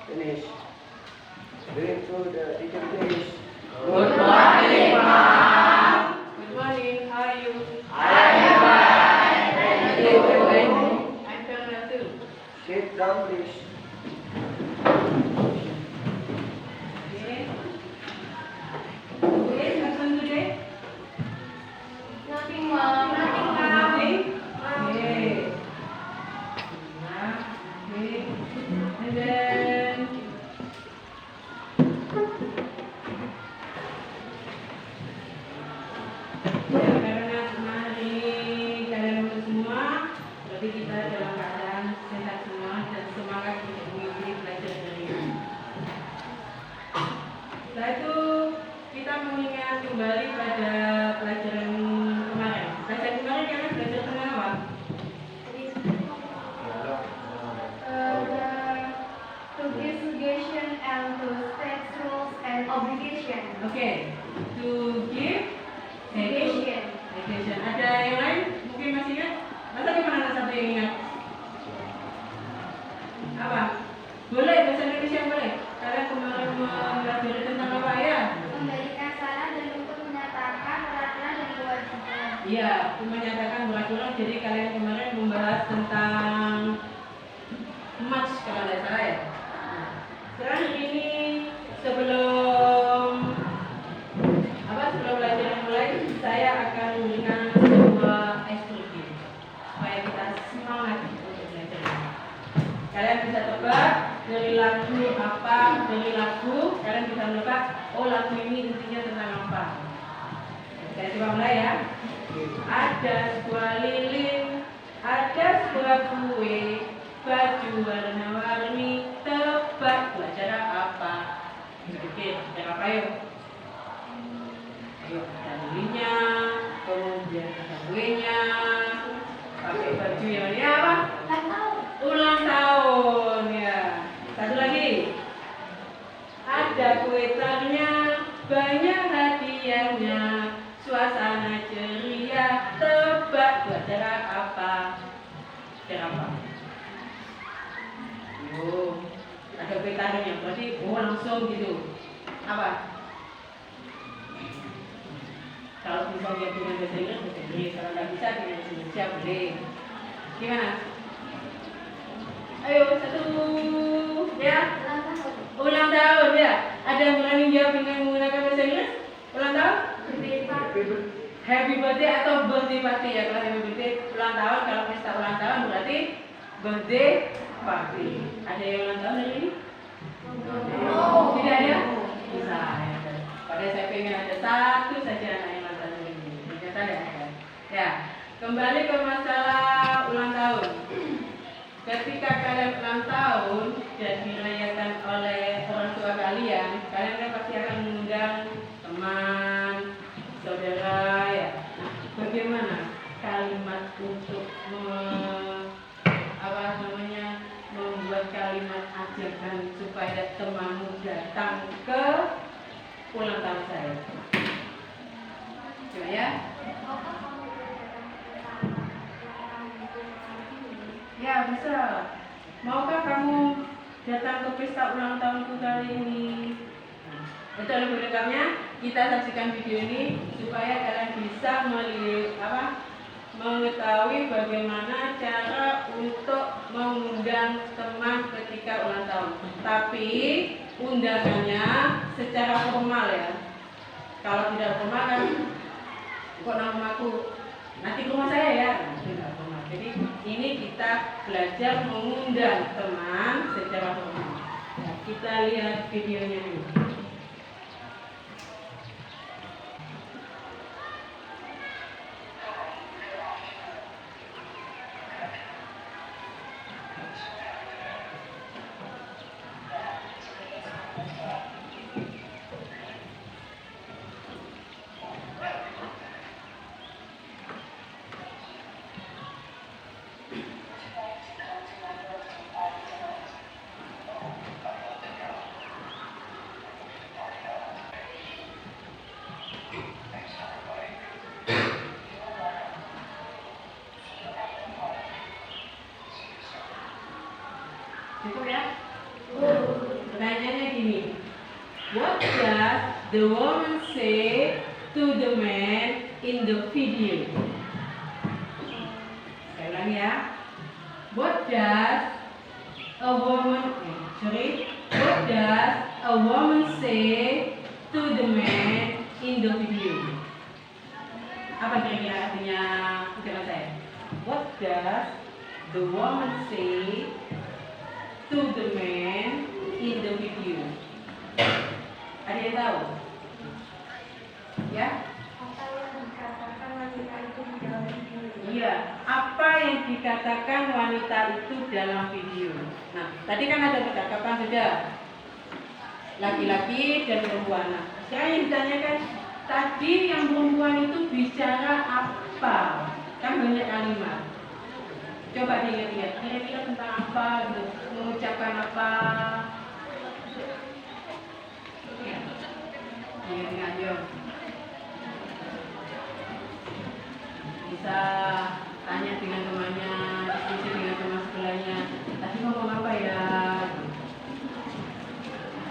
Finish. Bring to the teacher, please. Good morning, Mom. Good morning. How are you? I am fine. Thank you. I'm fine too. Sit down, please. Okay. Today's lesson today? Nothing, Mom. Nothing, Mom. Nothing? Okay. Okay. And then ya, karena hari ini kalian lulus semua, berarti kita dalam keadaan sehat semua dan semangat untuk mengikuti pelajaran hari ini. Setelah itu kita mengingat kembali pada pelajaran kemarin. Pelajaran kemarin kalian belajar tentang apa? To give suggestion and to set rules and obligation. Oke, to give Suggestion. education. Ada yang lain? Mungkin masih ingat? Masa gimana ada satu yang ingat? Apa? Boleh, bahasa Indonesia boleh. Kalian kemarin mempelajari tentang apa ya? Memberikan saran dan untuk menyatakan peraturan dan kewajiban. Iya, menyatakan peraturan. Jadi kalian kemarin membahas tentang match kalau tidak salah ya. Nah, sekarang ini sebelum pelajaran mulai, saya akan memberikan sebuah instruksi supaya kita semangat untuk belajar. Kalian bisa tebak dari lagu apa, dari lagu kalian bisa menebak, oh lagu ini intinya tentang apa. Saya coba mulai ya. Ada sebuah lilin, ada sebuah kue, baju warna-warni, tebak acara apa? Oke, acara apa yuk? Ayo, ada lilinnya, kemudian ada kuenya, pakai baju yang ini apa? Ulang tahun ya. Satu lagi, ada kue tarnya, banyak hadiahnya, suasana ceria, tebak acara apa? Acara apa? Oh, ada kue tarnya, berarti langsung gitu. Apa? Kalau bisa dia dengan bahasa Inggris, kalau nggak bisa dengan bahasa Indonesia boleh. Gimana? Ayo satu, ya. Ulang tahun ya. Ada yang berani jawab dengan menggunakan bahasa Inggris? Ulang tahun? Happy birthday atau birthday party ya. Kalau happy birthday ulang tahun, kalau pesta ulang tahun berarti birthday party. Ada yang ulang tahun hari ini? Tidak ada? Bisa. Pada saya pengen ada satu saja anak yang ulang tahun ini. Ternyata ada. Ya, kembali ke masalah ulang tahun. Ketika kalian ulang tahun dan dirayakan oleh orang tua kalian, kalian kan pasti akan mengundang teman, saudara ya. Nah, bagaimana kalimat untuk membuat kalimat ajakan supaya temanmu datang ke ulang tahun saya? Coba ya. Ya bisa. Maukah kamu datang ke pesta ulang tahunku kali ini? Itu lebih lengkapnya kita saksikan video ini supaya kalian bisa mengetahui bagaimana cara untuk mengundang teman ketika ulang tahun. Tapi undangannya secara formal ya. Kalau tidak formal kan kok namaku nanti ke rumah saya ya. Tidak formal. Jadi ini kita belajar mengundang teman secara formal. Nah, kita lihat videonya dulu. Cukup ya? Pertanyaannya gini, what does the woman say to the man in the video? Sekali lagi ya. What does a woman say to the man in the video? Apa kira-kira artinya ucapan saya? What does the woman say to the man in the video? Ada yang tahu? Ya? Apa yang dikatakan wanita itu di dalam video? Iya, apa yang dikatakan wanita itu dalam video. Nah, tadi kan ada percakapan sudah laki-laki dan perempuan. Nah, sekarang yang ditanyakan, tadi yang perempuan itu bicara apa? Kan banyak kalimat. Coba diingat-ingat, kira-kira tentang apa gitu, mengucapkan apa? Ya, ingat-ingat yuk. Bisa tanya dengan temannya, diskusi dengan teman sebelahnya. Tadi ngomong apa ya?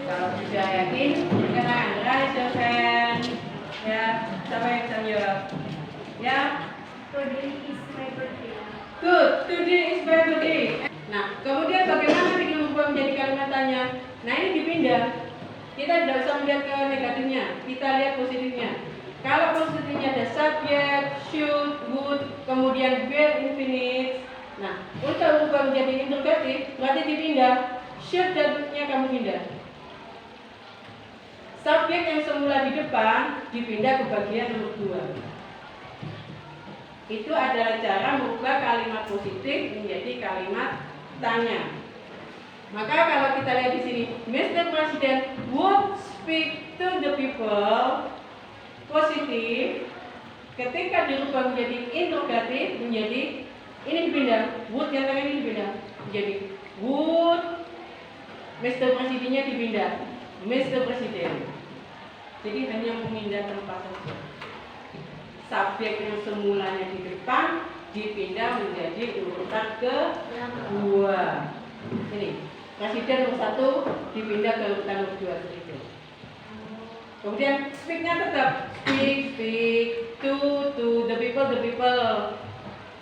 Kalau sudah yakin, silakan raise your hand. Ya, siapa yang bisa jawab? Ya, Today is my birthday. good. Today is my birthday. Nah, kemudian bagaimana kita merubah menjadi kalimat tanya? Nah, ini dipindah. Kita tidak usah melihat ke negatifnya, kita lihat positifnya. Kalau positifnya ada subject, should, would, kemudian verb infinite. Nah, untuk merubah menjadi interrogatif, berarti dipindah. Should dan would-nya kamu pindah. Subjek yang semula di depan dipindah ke bagian nomor 2. Itu adalah cara merubah kalimat positif menjadi kalimat tanya. Maka kalau kita lihat di sini, Mr. President would speak to the people, positif. Ketika dirubah menjadi interrogatif, menjadi ini dipindah, would yang tengah ini dipindah menjadi would, Mr. Presidennya dipindah Mr. Presiden. Jadi hanya memindah tempat saja. Subjek yang semulanya di depan dipindah menjadi urutan kedua. Ini presiden nomor 1 dipindah ke urutan nomor 2 seperti itu. Kemudian speak-nya tetap speak to the people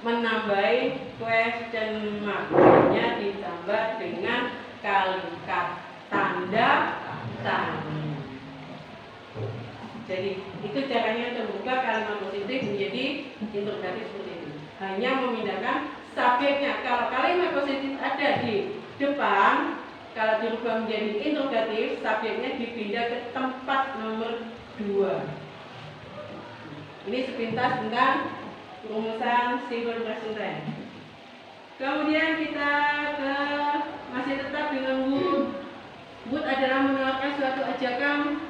menambahi question mark-nya ditambah dengan kalimat tanda tanya. Jadi itu caranya untuk membuka kalimat positif menjadi interrogatif seperti ini. Hanya memindahkan subjeknya. Kalau kalimat positif ada di depan, kalau dirubah menjadi interrogatif, subjeknya dipindah ke tempat nomor 2. Ini sepintas tentang rumusan simple present tense. Kemudian kita masih tetap dengan would. Would adalah menawarkan suatu ajakan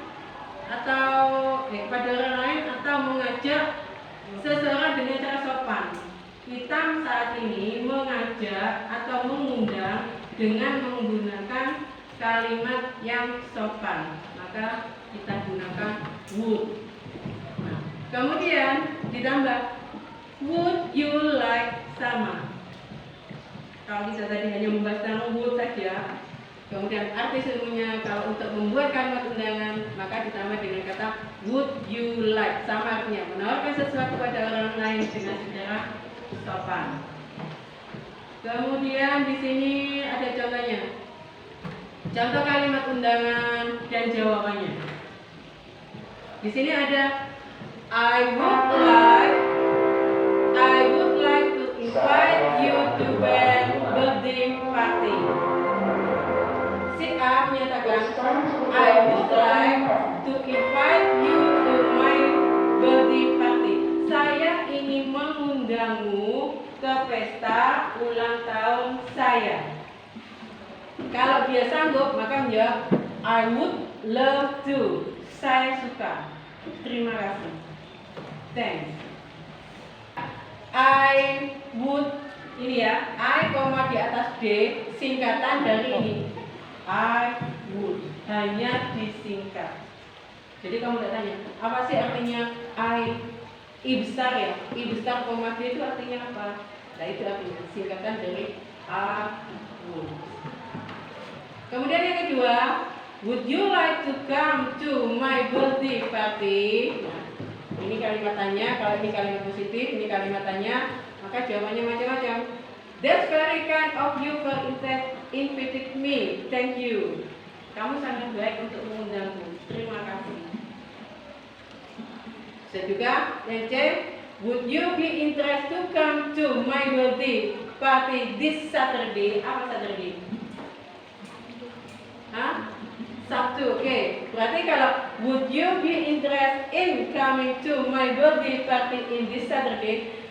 atau kepada orang lain atau mengajak seseorang dengan cara sopan. Kita saat ini mengajak atau mengundang dengan menggunakan kalimat yang sopan, maka kita gunakan would. Nah, kemudian ditambah would you like sama. Kalau kita tadi hanya membahas tentang would saja, kemudian arti sesungguhnya kalau untuk membuat kalimat undangan maka ditambah dengan kata would you like, sama artinya menawarkan sesuatu pada orang lain dengan secara sopan. Kemudian di sini ada contohnya. Contoh kalimat undangan dan jawabannya. Di sini ada I would like to invite you to my birthday party. Si A menyatakan I would like to invite you to my birthday party. Saya ingin mengundangmu ke pesta ulang tahun saya. Kalau dia sanggup maka menjawab I would love to. Saya suka. Terima kasih. Thanks. I would, ini ya, I koma di atas D, singkatan dari ini. I would, hanya disingkat. Jadi kamu tidak tanya, apa sih artinya I besar ya? I besar koma D itu artinya apa? Nah itu artinya singkatan dari I would. Kemudian yang kedua, would you like to come to my birthday party? Nah, ini kalimat tanya, kalau ini kalimat positif, ini kalimat tanya, maka jawabannya macam-macam. That's very kind of you for inviting me. Thank you. Kamu sangat baik untuk mengundangku. Terima kasih. Bisa juga yang C, would you be interested to come to my birthday party this Saturday? Apa Saturday? Hah? Sabtu, oke. Berarti kalau would you be interested in coming to my birthday party in this Saturday?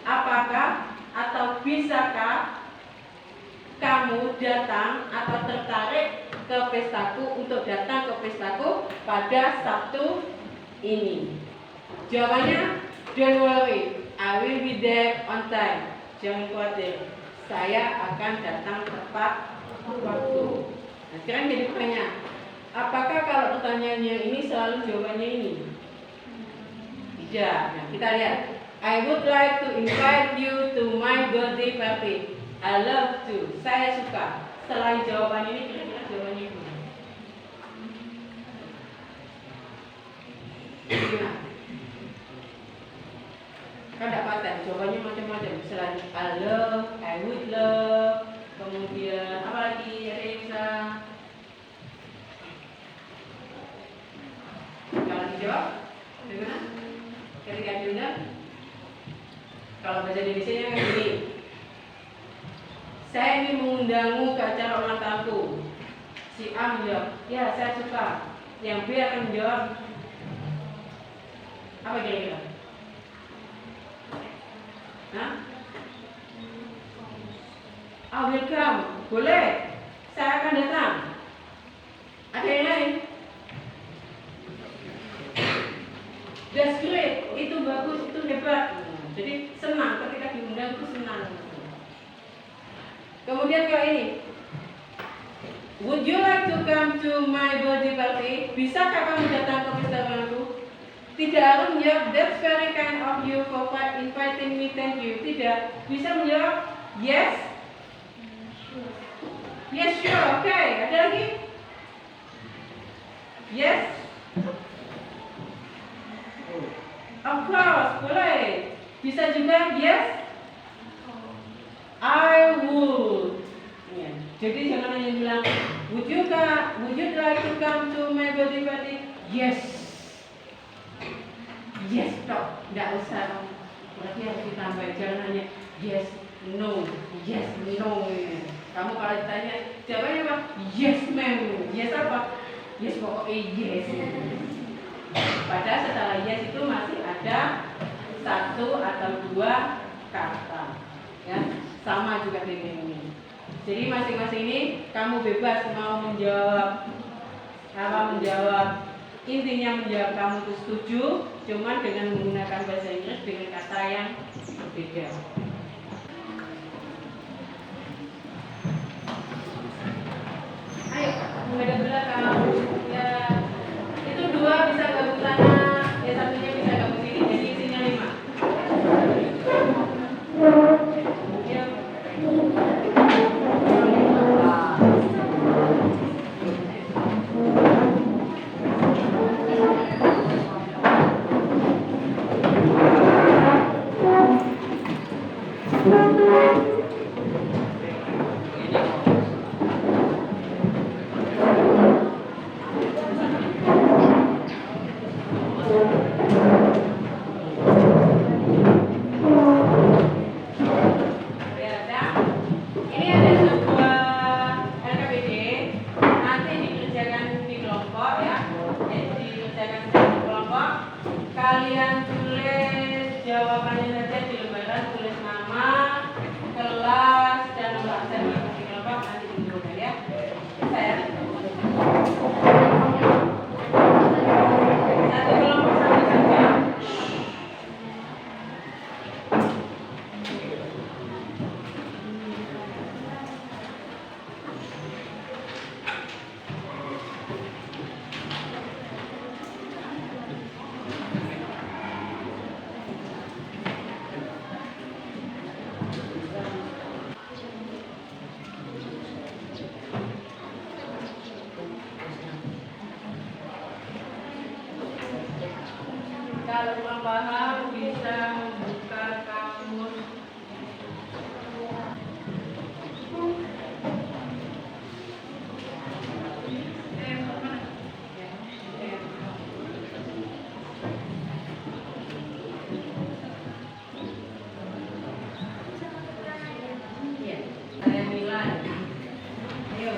Apakah atau bisakah kamu datang atau tertarik ke pestaku untuk datang ke pestaku pada Sabtu ini? Jawabannya, don't worry, I will be there on time. Jangan khawatir, saya akan datang tepat waktu. Nah, sekarang jadi pertanyaan, apakah kalau pertanyaannya ini selalu jawabannya ini? Tidak. Nah, kita lihat. I would like to invite you to my birthday party. I love to. Saya suka. Selain jawaban ini, kira-kira jawabannya itu. Nah, kan tidak paten. Jawabannya macam-macam. Selain I love, I would love, kemudian apa lagi? Ada yang bisa? Kalau dijawab, bagaimana? Ketika diundang? Kalau bahasa Indonesia-nya kan gini. Saya ingin mengundangmu ke acara ulang tahunku. Si A menjawab, ya saya suka. Yang B akan menjawab, apa kira-kira? Hah? I will come. Boleh. Saya akan datang. Ada yang lain? That's great. Itu bagus, itu hebat. Jadi senang ketika diundang itu senang. Kemudian kalau ini, would you like to come to my birthday party? Bisakah kamu datang ke pesta ulanganku? Tidak harus menjawab that's very kind of you for inviting me, thank you. Tidak, bisa menjawab yes. Yes sure, oke. Ada lagi? Yes. Of course, boleh. Bisa juga yes, I would. Ya. Jadi jangan hanya bilang would you like to come to my birthday party? Yes. Yes, toh. Tidak usah. Berarti harus ditambah. Jangan hanya yes, no, yes, no. Kamu kalau ditanya jawabannya apa? Yes, ma'am. Yes apa? Yes pokoknya yes. Padahal setelah yes itu masih ada satu atau dua kata, ya sama juga dengan ini. Jadi masing-masing ini kamu bebas mau menjawab apa intinya menjawab kamu itu setuju, cuman dengan menggunakan bahasa Inggris dengan kata yang berbeda. Ayo menghadap belakang, ya itu dua bisa gabung sana, ya satunya bisa gabung sini, jadi isinya 5. Kalian tulis jawabannya saja di lembaran, tulis nama, kelas, dan nomor absen di kelompok nanti ditunggu ya. Saya satu kelompok satu saja. kalau kurang paham bisa membuka kamus. Saya nilai. Ayo.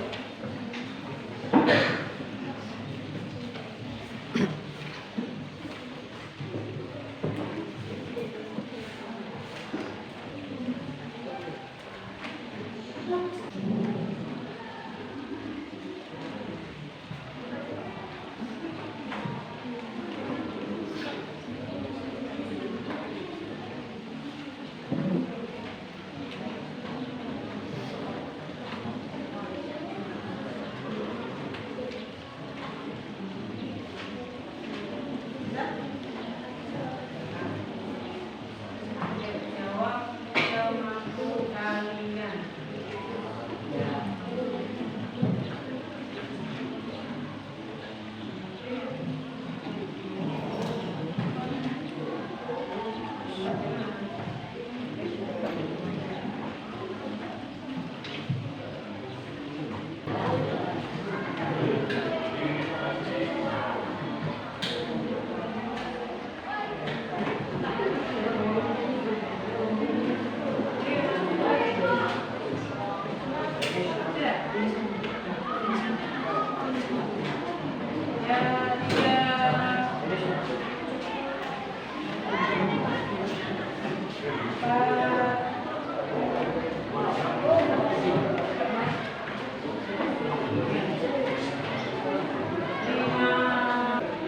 Jawab semampu kalian.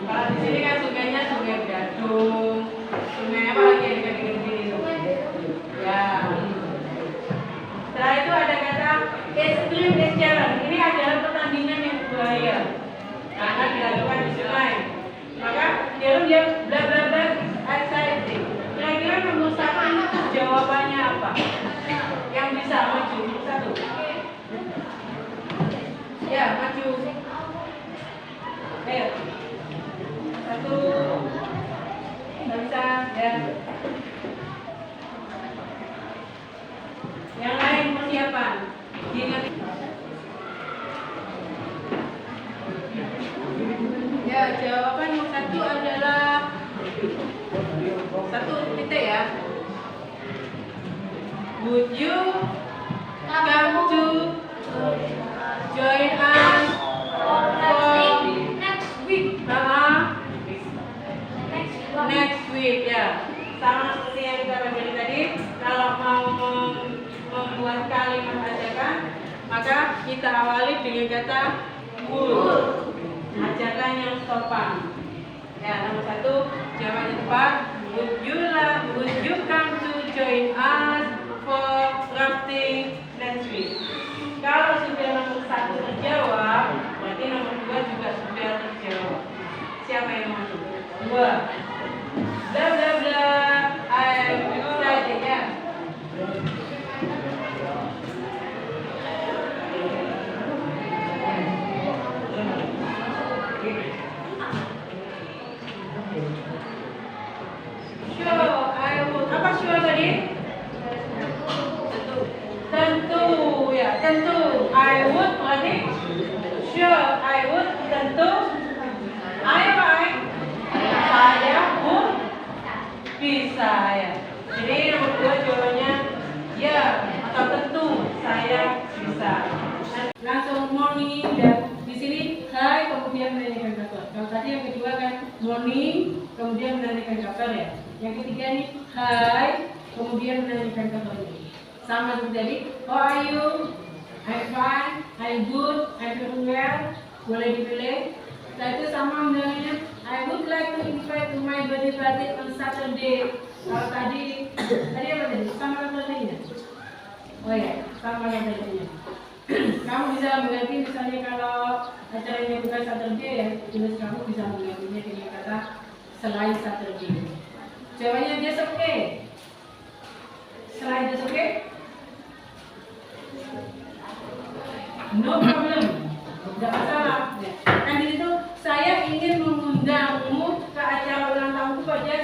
Kalau di sini kan sungainya sungai Gadung. Sungai apa lagi yang dekat-dekat sini tuh? Ya. Setelah itu ada kata extreme is challenge. Ini adalah pertandingan yang berbahaya karena dilakukan di sungai. Maka dia bla bla bla exciting. Kira-kira nomor 1 itu jawabannya apa? Yang bisa maju 1. Ya, maju. Ayo. 1. Nggak bisa, ya. Yang lain persiapan. Diingat. Ya, jawaban yang 1 adalah 1 titik ya. Would you come to join us for Next week. next week ya. Sama seperti yang kita pelajari tadi, kalau mau membuat kalimat ajakan, maka kita awali dengan kata would. Ajakan yang sopan. Ya, nomor 1 jawaban yang tepat. Would you come to join us for rafting next week? Kalau sudah nomor 1 terjawab, berarti nomor 2 juga sudah terjawab. Siapa yang maju? 2. Bla bla bla. I'm excited ya. Sure, I would. Apa sure tadi? Tentu ya, tentu. I would berarti sure, I would, tentu. I apa? Saya would bisa ya. Jadi nomor 2 jawabannya ya atau tentu saya bisa. Langsung morning dan di sini hai kemudian menanyakan kabar. Kalau tadi yang kedua kan morning kemudian menanyakan kabar ya. Yang ketiga nih hai kemudian menanyakan kabar. Sama seperti tadi. How are you? I'm fine. I'm good. I'm doing well. Boleh dipilih. Setelah itu sama menanyakan I would like to invite to my birthday party on Saturday. Kalau tadi apa tadi? Sama tadinya. Oh ya, sama yang tadinya. Kamu bisa mengganti misalnya kalau acaranya bukan Saturday ya, tulis kamu bisa menggantinya dengan kata selain Saturday. Jawabannya just okay. Selain just okay? No problem. Tidak masalah. Kan di situ saya ingin mengundangmu ke acara ulang tahunku pada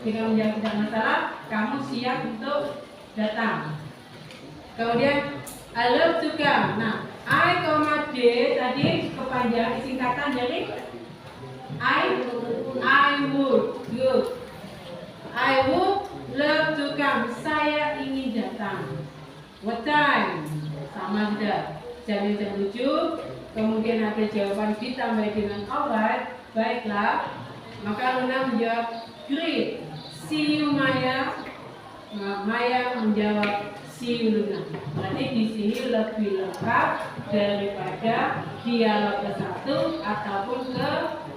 dengan menjawab tidak masalah, kamu siap untuk datang. Kemudian I love to come. Nah, I, D tadi kepanjangan singkatan dari I would. Good. I would love to come. Saya ingin datang. What time? Sama juga. Jam yang tertuju. Kemudian ada jawaban ditambah dengan alright. Baiklah. Maka Luna menjawab great. See you Maya. Nah, Maya menjawab see you Luna. Berarti di sini lebih lengkap daripada dialog ke satu ataupun ke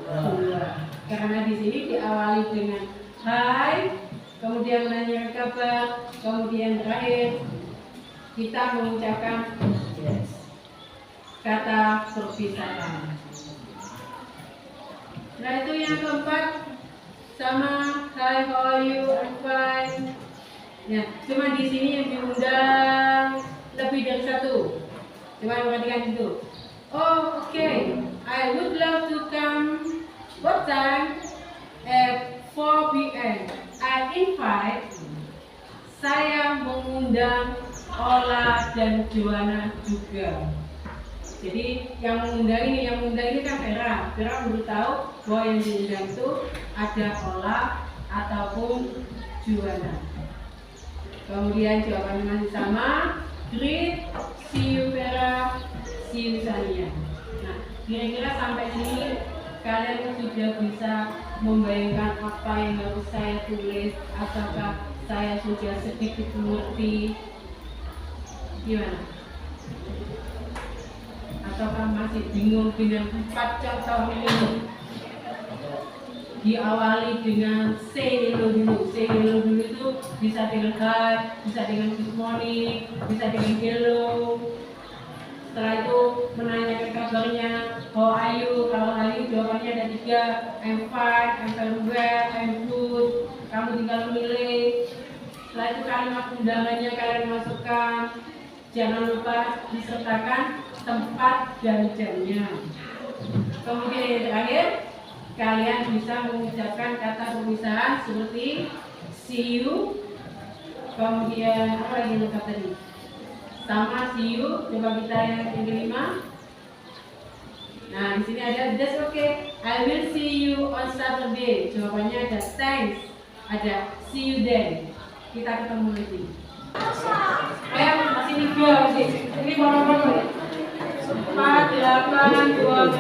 dua. Karena di sini diawali dengan hai, kemudian menanyakan kabar, kemudian terakhir kita mengucapkan kata perpisahan. Nah itu yang keempat sama hi, how are you, I'm fine. Ya, cuma di sini yang diundang lebih dari satu. Coba perhatikan itu. Oh, okay. I would love to come. What time? At 4 p.m. I invite. Saya mengundang Ola dan Joanna juga. Jadi yang mengundang ini kan Vera. Vera baru tahu bahwa yang diundang itu ada Ola ataupun Joanna. Kemudian jawabannya masih sama. Great, see you Vera, see you Sania. Nah, kira-kira sampai sini kalian sudah bisa membayangkan apa yang harus saya tulis, ataukah saya sudah sedikit mengerti? Gimana? Ataukah masih bingung dengan 4 contoh ini? Diawali dengan say hello dulu. Say hello dulu itu bisa dengan hi, bisa dengan good morning, bisa dengan hello. Setelah itu menanyakan kabarnya, how are you? Kalau are you jawabannya ada 3, I'm fine, I'm very well, I'm good. Kamu tinggal memilih. Setelah itu kalimat undangannya kalian masukkan. Jangan lupa disertakan tempat dan jamnya. Kemudian yang terakhir, kalian bisa mengucapkan kata perpisahan seperti see you. Kemudian apa lagi lengkap tadi? Sama see you. Coba kita yang kelima. Nah di sini ada that's okay. I will see you on Saturday. Jawabannya ada thanks. Ada see you then. Kita ketemu lagi. Masih 3 masih. Ini berapa? 4, 8, 12,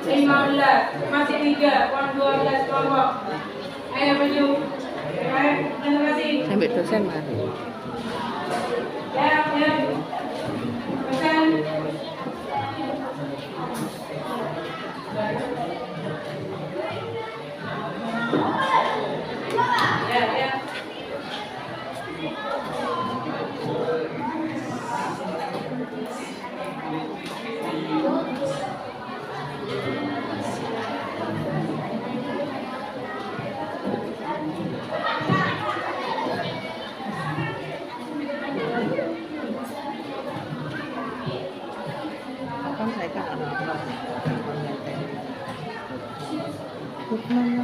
15, masih 3, kurang 12 kelompok. Ayo maju. Terima kasih. Sampai dosen mari. Ya. Dosen. Ya.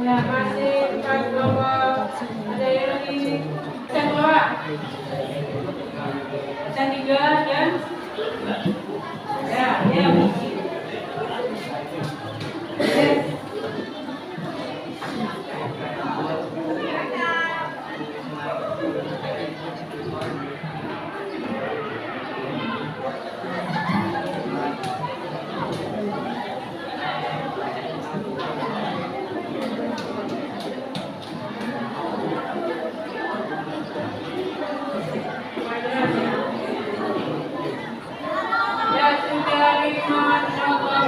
Ya, masih 4 kelompok. Ada yang lagi. Yang kedua. Yang 3 dan ya. Ya sudah 5 kelompok.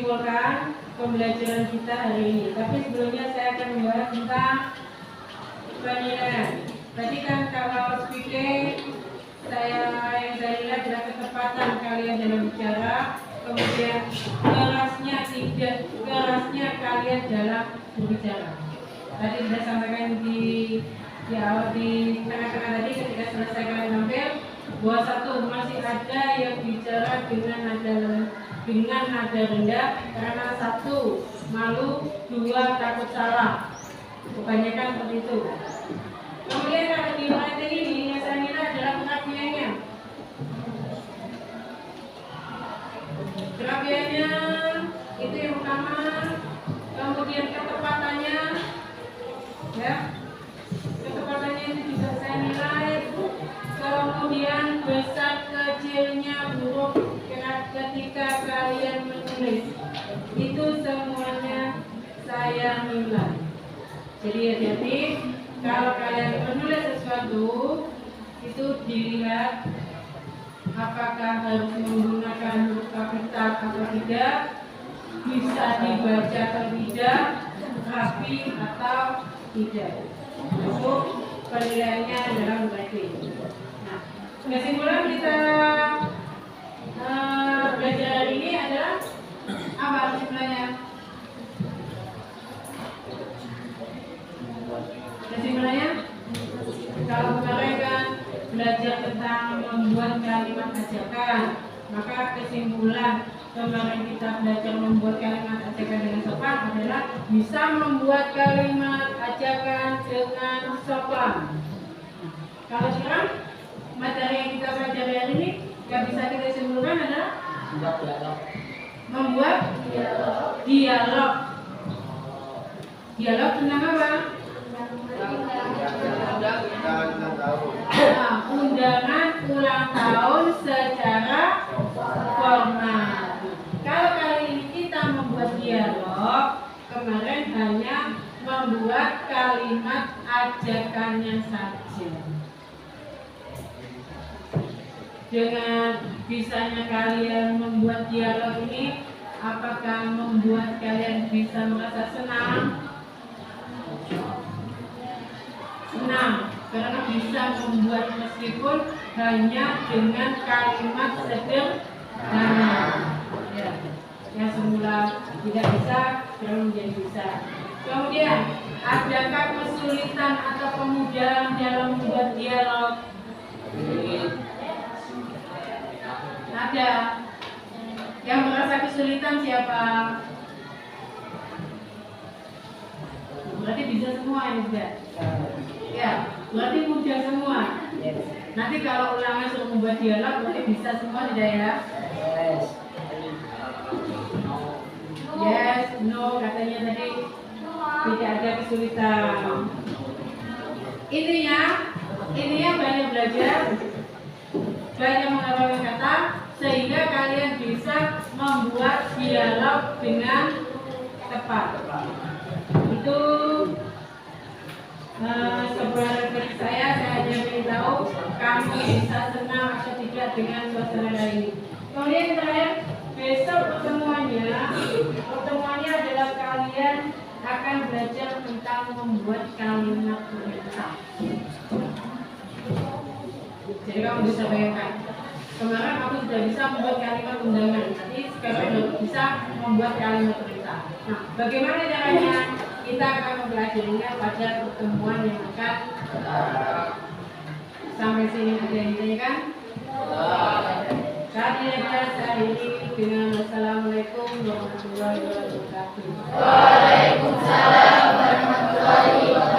menyimpulkan pembelajaran kita hari ini. Tapi sebelumnya saya akan membahas tentang penilaian. Tadi kan kalau speaking yang saya lihat adalah ketepatan kalian dalam bicara, kemudian kerasnya kalian dalam berbicara. Tadi sudah sampaikan di tengah-tengah tadi ketika selesai kalian tampil bahwa satu masih ada yang bicara dengan nada rendah karena satu malu, dua takut salah. Kebanyakan seperti itu. Kemudian kalau di writing ini yang saya nilai adalah perapiannya. Perapiannya itu yang utama. Kemudian ketepatannya, ya, ketepatannya itu juga saya nilai. Kemudian besar kecilnya huruf ketika kalian menulis, itu semuanya saya nilai. Jadi hati-hati kalau kalian menulis sesuatu itu dilihat apakah harus menggunakan huruf kapital atau tidak, bisa dibaca atau tidak, rapi atau tidak. Itu penilaiannya dalam writing. Nah, kesimpulan kita belajar hari ini adalah apa kesimpulannya? Kesimpulannya, kalau kemarin kan belajar tentang membuat kalimat ajakan, maka kesimpulan kemarin kita belajar membuat kalimat ajakan dengan sopan adalah bisa membuat kalimat ajakan dengan sopan. Kalau sekarang materi yang kita pelajari hari ini yang bisa kita simpulkan adalah membuat dialog. Dialog tentang apa? Undangan ulang tahun secara formal. Kalau kali ini kita membuat dialog, kemarin hanya membuat kalimat ajakannya saja. Dengan bisanya kalian membuat dialog ini, apakah membuat kalian bisa merasa senang? Senang, karena bisa membuat meskipun hanya dengan kalimat sederhana. Ya, yang semula tidak bisa, sekarang menjadi bisa. Kemudian, adakah kesulitan atau kemudahan dalam membuat dialog? Ada. Yang merasa kesulitan siapa? Berarti bisa semua ini juga. Ya, berarti mudah semua. Nanti kalau ulangan suruh membuat dialog, berarti bisa semua tidak ya? Yes, no, katanya tadi tidak ada kesulitan. Intinya banyak belajar, banyak menghafalkan kata, sehingga kalian bisa membuat dialog dengan tepat. Itu sebuah referensi saya hanya beritahu kamu bisa senang atau tidak dengan suasana hari ini. Kemudian terakhir, besok pertemuannya adalah kalian akan belajar tentang membuat kalimat perintah. Jadi kamu bisa bayangkan, kemarin aku sudah bisa membuat kalimat undangan, nanti sekarang sudah bisa membuat kalimat perintah. Nah, bagaimana caranya? Kita akan mempelajarinya pada pertemuan yang akan sampai sini. Ada yang ditanyakan? Saat ini saya ini dengan Assalamualaikum warahmatullahi wabarakatuh. Waalaikumsalam warahmatullahi wabarakatuh.